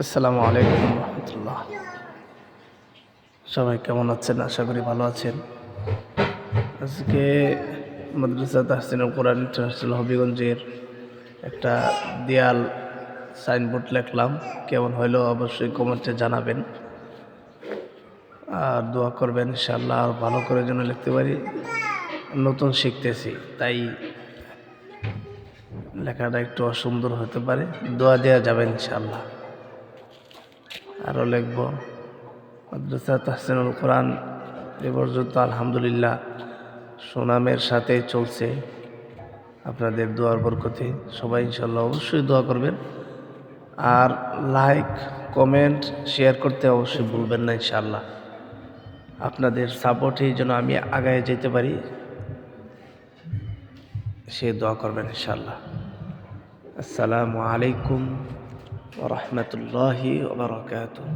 আসসালামু আলাইকুম রহমতুল্লাহ। সবাই কেমন আছেন? আশা করি ভালো আছেন। আজকে মাদ্রাসা তাহসিনুল কোরআন ইন্টারন্যাশনাল হবিগঞ্জের একটা দেয়াল সাইনবোর্ড লিখলাম। কেমন হইলো অবশ্যই কমেন্টে জানাবেন, আর দোয়া করবেন ইনশাআল্লাহ আর ভালো করে যেন লিখতে পারি। নতুন শিখতেছি, তাই লেখাটা একটু অসুন্দর হতে পারে, দোয়া দেওয়া যাবে ইনশাআল্লাহ। আরও লিখব। মাদ্রাসা তাহসিনুল কোরআন এ পর্যন্ত আলহামদুলিল্লাহ সুনামের সাথে চলছে। আপনাদের দোয়ার বরকতে সবাই ইনশাল্লাহ অবশ্যই দোয়া করবেন, আর লাইক কমেন্ট শেয়ার করতে অবশ্যই ভুলবেন না ইনশাআল্লাহ। আপনাদের সাপোর্টেই যেন আমি আগায় যেতে পারি, সে দোয়া করবেন ইনশাআল্লাহ। আসসালামু আলাইকুম ওয়া রাহমাতুল্লাহি ওয়া বারাকাতুহু।